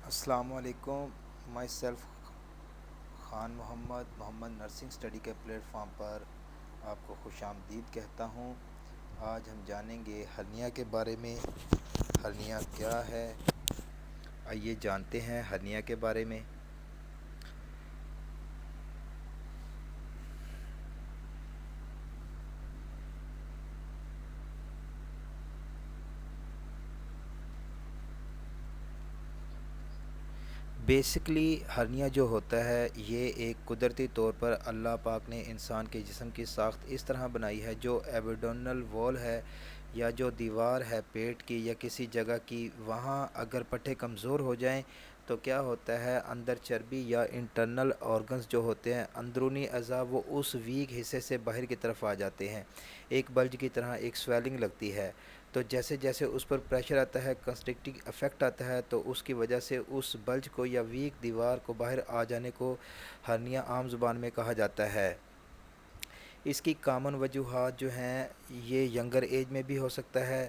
السلام علیکم. My self Khan Muhammad nursing study کے پلیٹ فارم پر آپ کو خوش آمدید کہتا ہوں. آج ہم جانیں گے ہرنیا کے بارے میں. ہرنیا کیا ہے؟ آئیے جانتے ہیں ہرنیا کے بارے میں. بیسکلی ہرنیا جو ہوتا ہے یہ ایک قدرتی طور پر اللہ پاک نے انسان کے جسم کی ساخت اس طرح بنائی ہے. جو ایبڈومنل وال ہے یا جو دیوار ہے پیٹ کی یا کسی جگہ کی، وہاں اگر پٹھے کمزور ہو جائیں تو کیا ہوتا ہے، اندر چربی یا انٹرنل آرگنز جو ہوتے ہیں، اندرونی اعضاء، وہ اس ویک حصے سے باہر کی طرف آ جاتے ہیں. ایک بلج کی طرح ایک سویلنگ لگتی ہے. تو جیسے جیسے اس پر پریشر آتا ہے، کنسٹرکٹنگ افیکٹ آتا ہے، تو اس کی وجہ سے اس بلج کو یا ویک دیوار کو باہر آ جانے کو ہرنیا عام زبان میں کہا جاتا ہے. اس کی کامن وجوہات جو ہیں، یہ ینگر ایج میں بھی ہو سکتا ہے،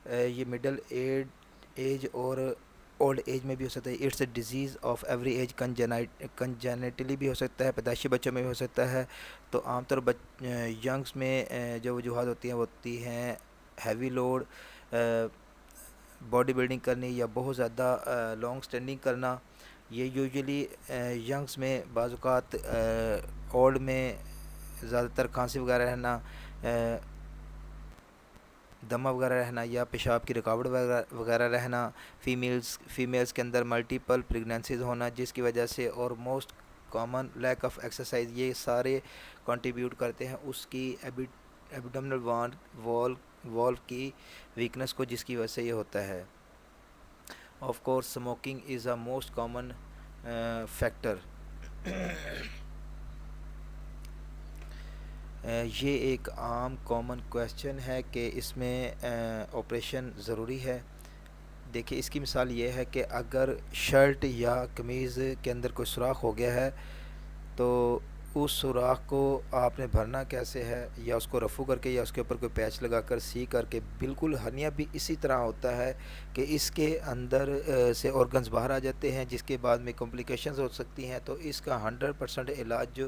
یہ مڈل ایج اور اولڈ ایج میں بھی ہو سکتا ہے. It's a disease of every age. Congenitally بھی ہو سکتا ہے، پیدائشی بچوں میں بھی ہو سکتا ہے. تو عام طور ینگس میں جو وجوہات ہوتی ہیں وہ ہوتی ہیں ہیوی لوڈ، باڈی بلڈنگ کرنی یا بہت زیادہ لانگ سٹینڈنگ کرنا. یہ یوزلی ینگس میں، بعض اوقات اولڈ میں زیادہ تر کھانسی وغیرہ رہنا، دمہ وغیرہ رہنا یا پیشاب کی رکاوٹ وغیرہ رہنا. فیمیلز کے اندر ملٹیپل پریگنینسیز ہونا، جس کی وجہ سے، اور most common lack of exercise, یہ سارے کنٹریبیوٹ کرتے ہیں اس کی ایبڈومنل وال کی ویکنس کو، جس کی وجہ سے یہ ہوتا ہے. Of course smoking is a most common factor. یہ ایک عام کامن کویشچن ہے کہ اس میں آپریشن ضروری ہے. دیکھیے اس کی مثال یہ ہے کہ اگر شرٹ یا قمیض کے اندر کوئی سوراخ ہو گیا ہے تو اس سوراخ کو آپ نے بھرنا کیسے ہے، یا اس کو رفو کر کے یا اس کے اوپر کوئی پیچ لگا کر سی کر کے. بالکل ہرنیا بھی اسی طرح ہوتا ہے کہ اس کے اندر سے آرگنز باہر آ جاتے ہیں، جس کے بعد میں کمپلیکیشنز ہو سکتی ہیں. تو اس کا 100% علاج جو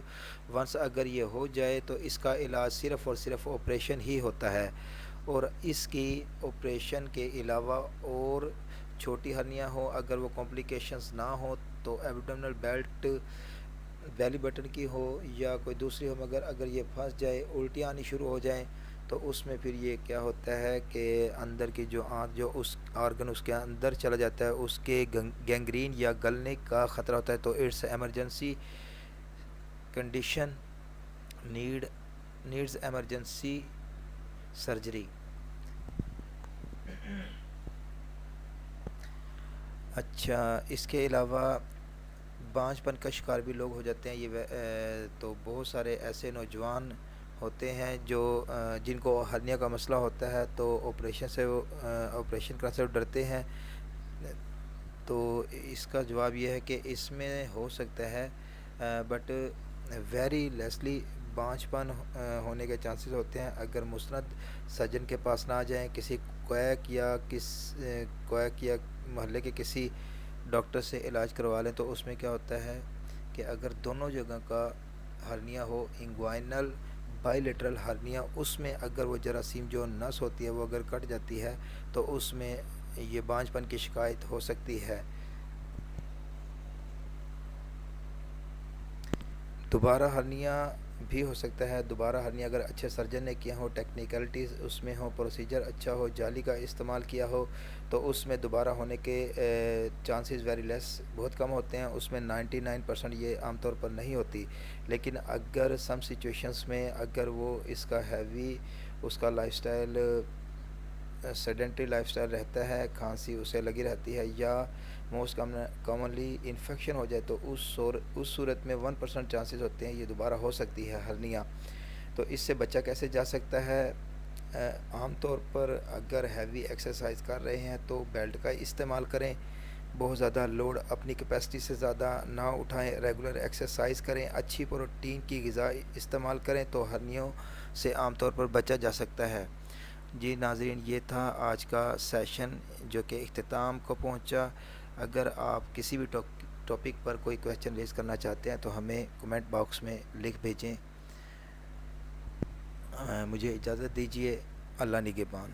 ونس اگر یہ ہو جائے تو اس کا علاج صرف اور صرف آپریشن ہی ہوتا ہے. اور اس کی آپریشن کے علاوہ اور چھوٹی ہرنیا ہو، اگر وہ کمپلیکیشنز نہ ہوں تو ایبڈومنل بیلی بٹن کی ہو یا کوئی دوسری ہو، مگر اگر یہ پھنس جائے، الٹیاں آنی شروع ہو جائیں، تو اس میں پھر یہ کیا ہوتا ہے کہ اندر کی جو آنت، جو اس آرگن اس کے اندر چلا جاتا ہے، اس کے گینگرین یا گلنے کا خطرہ ہوتا ہے. تو it's emergency condition, needs emergency surgery. اچھا، اس کے علاوہ بانجھ پن کا شکار بھی لوگ ہو جاتے ہیں. تو بہت سارے ایسے نوجوان ہوتے ہیں جو جن کو ہرنیا کا مسئلہ ہوتا ہے، تو آپریشن کرنے سے وہ ڈرتے ہیں. تو اس کا جواب یہ ہے کہ اس میں ہو سکتا ہے، بٹ ویری لیسلی بانجھ پن ہونے کے چانسز ہوتے ہیں اگر مستند سرجن کے پاس نہ جائیں. کسی کویک یا محلے کے کسی ڈاکٹر سے علاج کروا لیں. تو اس میں کیا ہوتا ہے کہ اگر دونوں جگہ کا ہرنیا ہو، انگوائنل بائیلیٹرل ہرنیا، اس میں اگر وہ جراثیم جو نس ہوتی ہے وہ اگر کٹ جاتی ہے تو اس میں یہ بانجھ پن کی شکایت ہو سکتی ہے. دوبارہ ہرنیا بھی ہو سکتا ہے. دوبارہ ہرنیا اگر اچھے سرجن نے کیا ہو، ٹیکنیکلٹیز اس میں ہو، پروسیجر اچھا ہو، جالی کا استعمال کیا ہو، تو اس میں دوبارہ ہونے کے چانسز ویری لیس، بہت کم ہوتے ہیں. اس میں 99% یہ عام طور پر نہیں ہوتی. لیکن اگر سم سچویشنز میں اگر وہ اس کا ہیوی، اس کا life style sedentary life style رہتا ہے، کھانسی اسے لگی رہتی ہے، یا موسٹ کامنلی انفیکشن ہو جائے، تو اس صورت میں 1% چانسز ہوتے ہیں یہ دوبارہ ہو سکتی ہے ہرنیا. تو اس سے بچہ کیسے جا سکتا ہے؟ عام طور پر اگر ہیوی ایکسرسائز کر رہے ہیں تو بیلٹ کا استعمال کریں. بہت زیادہ لوڈ اپنی کیپیسٹی سے زیادہ نہ اٹھائیں. ریگولر ایکسرسائز کریں. اچھی پروٹین کی غذا استعمال کریں تو ہرنیوں سے عام طور پر بچا جا سکتا ہے. جی ناظرین، یہ تھا آج کا سیشن جو کہ اختتام کو پہنچا. اگر آپ کسی بھی ٹاپک پر کوئی کویشچن ریز کرنا چاہتے ہیں تو ہمیں کمنٹ باکس میں لکھ بھیجیں۔ مجھے اجازت دیجیے، اللہ نگہبان۔